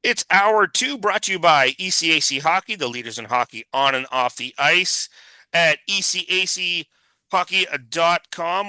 It's hour two brought to you by ECAC Hockey, the leaders in hockey on and off the ice at ecachockey.com.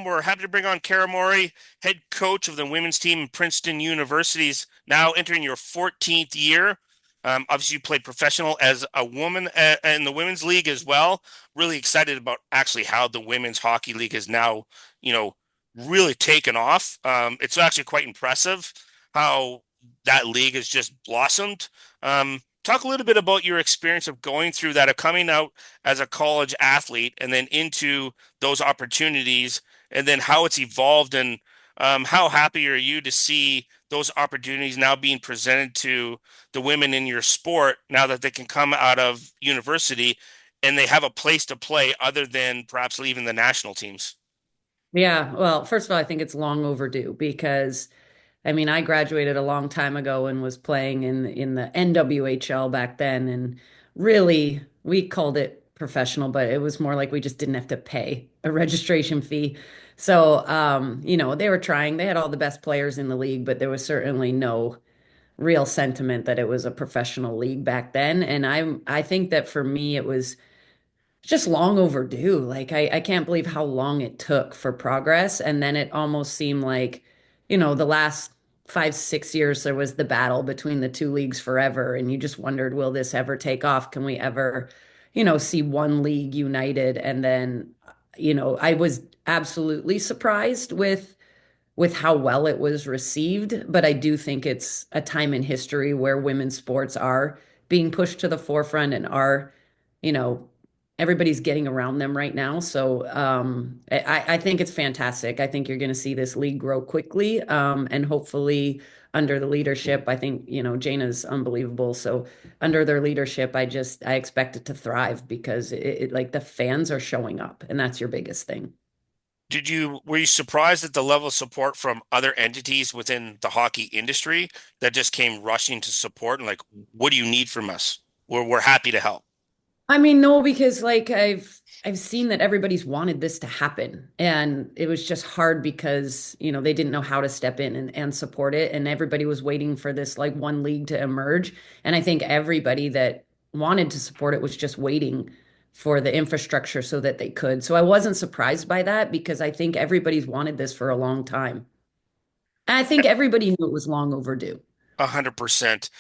We're happy to bring on Cara Morey, head coach of the women's team in Princeton University's now entering your 14th year. Obviously, you played professional as a woman in the women's league as well. Really excited about actually how the women's hockey league is now, you know, really taken off. It's actually quite impressive how that league has just blossomed. Talk a little bit about your experience of going through that, of coming out as a college athlete and then into those opportunities, and then how it's evolved, and how happy are you to see those opportunities now being presented to the women in your sport now that they can come out of university and they have a place to play other than perhaps leaving the national teams? Yeah, well, first of all, I think it's long overdue because I mean, I graduated a long time ago and was playing in the NWHL back then, and really we called it professional, but it was more like we just didn't have to pay a registration fee. So, they were trying. They had all the best players in the league, but there was certainly no real sentiment that it was a professional league back then. And I think that for me, it was just long overdue. Like I can't believe how long it took for progress. And then it almost seemed like, the last 5, 6 years there was the battle between the two leagues forever. And you just wondered, will this ever take off? Can we ever, see one league united? And then, I was absolutely surprised with how well it was received. But I do think it's a time in history where women's sports are being pushed to the forefront and are, you know, everybody's getting around them right now. So I think it's fantastic. I think you're going to see this league grow quickly, and hopefully under the leadership. I think, Jana's unbelievable. So under their leadership, I expect it to thrive because like the fans are showing up, and that's your biggest thing. Were you surprised at the level of support from other entities within the hockey industry that just came rushing to support and like, what do you need from us? We're happy to help. I mean, no, because like I've seen that everybody's wanted this to happen. And it was just hard because, they didn't know how to step in and support it. And everybody was waiting for this like one league to emerge. And I think everybody that wanted to support it was just waiting for the infrastructure so that they could. So I wasn't surprised by that because I think everybody's wanted this for a long time. And I think everybody knew it was long overdue. 100%.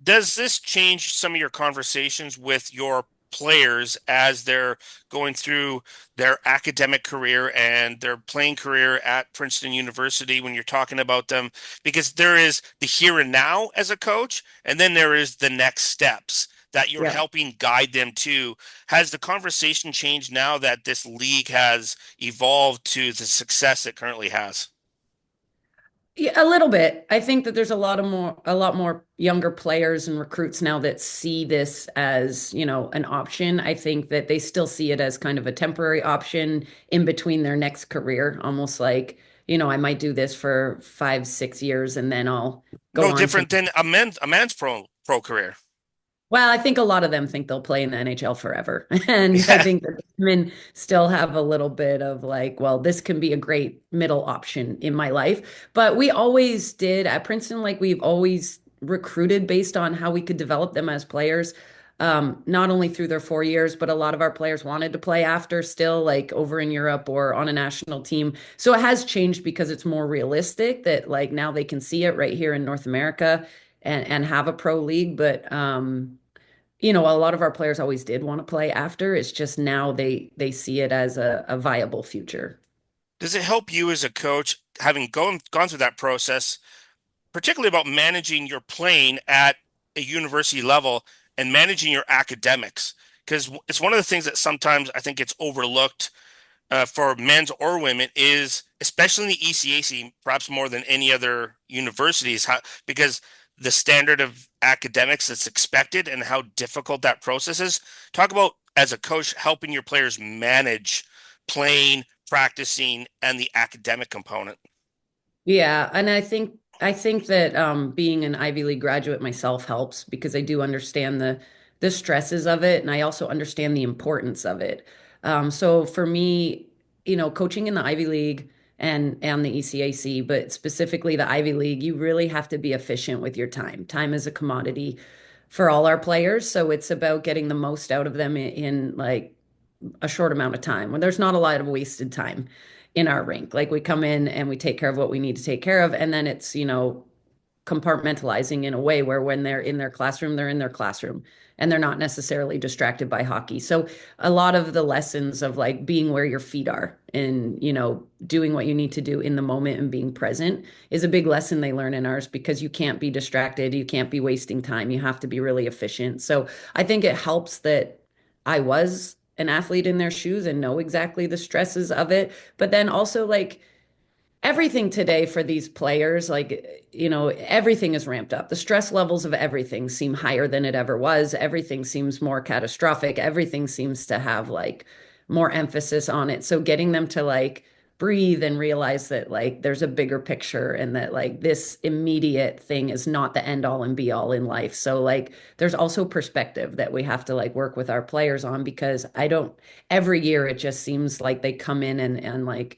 Does this change some of your conversations with your players as they're going through their academic career and their playing career at Princeton University when you're talking about them? Because there is the here and now as a coach, and then there is the next steps that you're Yeah. helping guide them to. Has the conversation changed now that this league has evolved to the success it currently has? Yeah, a little bit. I think that there's a lot more younger players and recruits now that see this as, an option. I think that they still see it as kind of a temporary option in between their next career, almost like, I might do this for 5, 6 years and then I'll go No on to. different than a man's pro career. Well, I think a lot of them think they'll play in the NHL forever. And I Yeah. think that the women still have a little bit of like, well, this can be a great middle option in my life. But we always did at Princeton, like we've always recruited based on how we could develop them as players. Not only through their 4 years, but a lot of our players wanted to play after still, like over in Europe or on a national team. So it has changed because it's more realistic that like now they can see it right here in North America and have a pro league. But a lot of our players always did want to play after. It's just now they see it as a viable future. Does it help you as a coach, having gone through that process, particularly about managing your playing at a university level and managing your academics? Because it's one of the things that sometimes I think it's overlooked for men's or women is, especially in the ECAC, perhaps more than any other universities, because the standard of academics that's expected and how difficult that process is. Talk about, as a coach, helping your players manage playing, practicing, and the academic component. Yeah, and I think that being an Ivy League graduate myself helps because I do understand the stresses of it, and I also understand the importance of it. So for me, coaching in the Ivy League and the ECAC, but specifically the Ivy League, you really have to be efficient with your time. Time is a commodity for all our players, so it's about getting the most out of them in like a short amount of time when there's not a lot of wasted time in our rink. Like we come in and we take care of what we need to take care of, and then it's, compartmentalizing in a way where when they're in their classroom, they're in their classroom and they're not necessarily distracted by hockey. So a lot of the lessons of like being where your feet are and, doing what you need to do in the moment and being present is a big lesson they learn in ours because you can't be distracted, you can't be wasting time, you have to be really efficient. So I think it helps that I was an athlete in their shoes and know exactly the stresses of it, but then also like everything today for these players, like, everything is ramped up. The stress levels of everything seem higher than it ever was. Everything seems more catastrophic. Everything seems to have like more emphasis on it. So getting them to like breathe and realize that like there's a bigger picture and that like this immediate thing is not the end all and be all in life. So like there's also perspective that we have to like work with our players on because I don't every year it just seems like they come in and like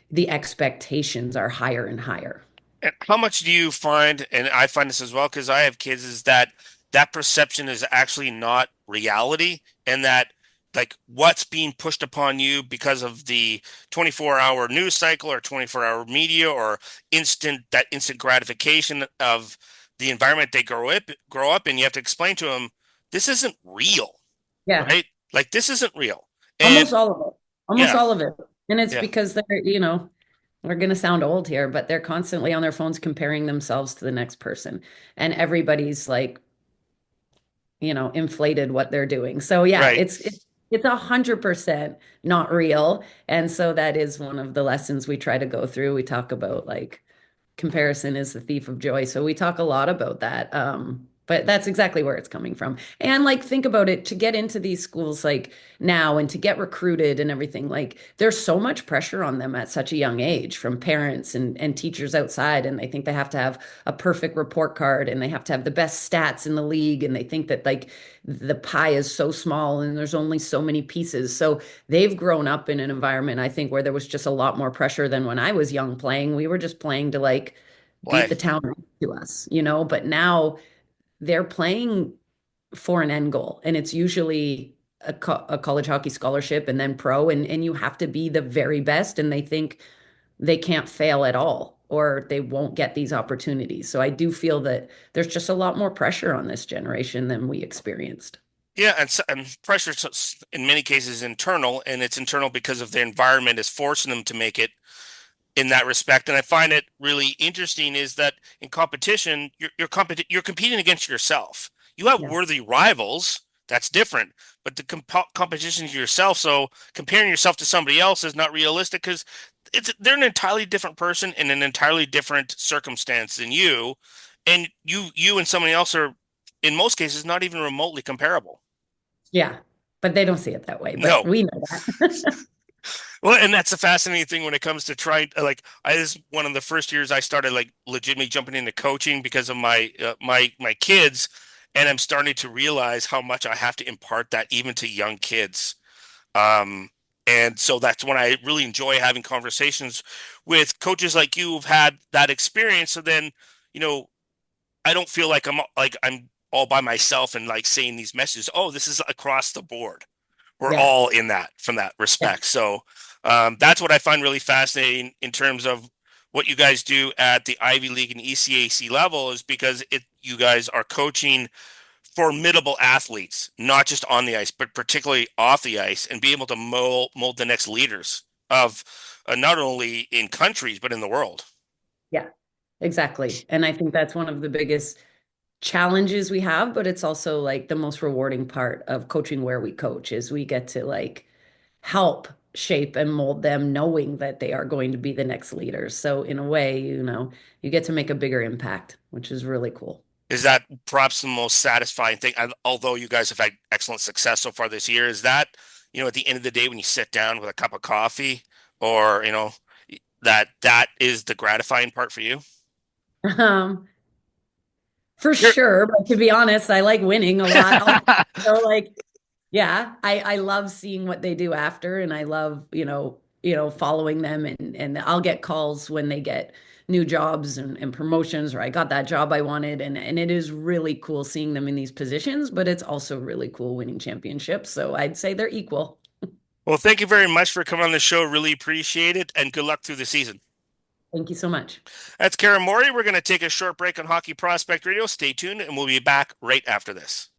the expectations are higher and higher. And how much do you find, and I find this as well because I have kids, is that that perception is actually not reality, and that like what's being pushed upon you because of the 24-hour news cycle or 24-hour media or instant gratification of the environment they grow up in, you have to explain to them this isn't real, Yeah, right? Like this isn't real. And almost all of it. Almost yeah, all of it. And it's yeah, because we're going to sound old here, but they're constantly on their phones comparing themselves to the next person. And everybody's like, inflated what they're doing. So yeah, right. it's 100% not real. And so that is one of the lessons we try to go through. We talk about like comparison is the thief of joy. So we talk a lot about that. But that's exactly where it's coming from. And like, think about it to get into these schools like now and to get recruited and everything. Like, there's so much pressure on them at such a young age from parents and teachers outside. And they think they have to have a perfect report card and they have to have the best stats in the league. And they think that like the pie is so small and there's only so many pieces. So they've grown up in an environment, I think, where there was just a lot more pressure than when I was young playing. We were just playing to like beat Play. the town to us, but now they're playing for an end goal, and it's usually a college hockey scholarship and then pro, and you have to be the very best, and they think they can't fail at all or they won't get these opportunities. So I do feel that there's just a lot more pressure on this generation than we experienced. Yeah, and pressure in many cases internal, and it's internal because of their environment is forcing them to make it in that respect. And I find it really interesting is that in competition, you're competing against yourself. You have Yeah. worthy rivals. That's different, but the competition is yourself. So comparing yourself to somebody else is not realistic because they're an entirely different person in an entirely different circumstance than you, and you and somebody else are in most cases not even remotely comparable. Yeah. But they don't see it that way, but No. we know that. Well, and that's the fascinating thing when it comes to trying, like, I this is one of the first years I started like legitimately jumping into coaching because of my kids, and I'm starting to realize how much I have to impart that even to young kids. Um, and so that's when I really enjoy having conversations with coaches like you who've had that experience. So then, you know, I don't feel like I'm all by myself and like saying these messages. Oh, this is across the board. We're Yeah. all in that from that Yeah. respect. So that's what I find really fascinating in terms of what you guys do at the Ivy League and ECAC level is because you guys are coaching formidable athletes, not just on the ice, but particularly off the ice, and be able to mold the next leaders of not only in countries but in the world. Yeah. Exactly. And I think that's one of the biggest challenges we have, but it's also like the most rewarding part of coaching where we coach is we get to like help shape and mold them knowing that they are going to be the next leaders. So in a way, you get to make a bigger impact, which is really cool. Is that perhaps the most satisfying thing? Although you guys have had excellent success so far this year, is that, at the end of the day when you sit down with a cup of coffee or, that is the gratifying part for you? Um, for You're sure, but to be honest, I like winning a lot also. So like, yeah, I love seeing what they do after, and I love, following them, and I'll get calls when they get new jobs and promotions, or I got that job I wanted, and it is really cool seeing them in these positions, but it's also really cool winning championships. So I'd say they're equal. Well, thank you very much for coming on the show. Really appreciate it, and good luck through the season. Thank you so much. That's Cara Morey. We're going to take a short break on Hockey Prospect Radio. Stay tuned, and we'll be back right after this.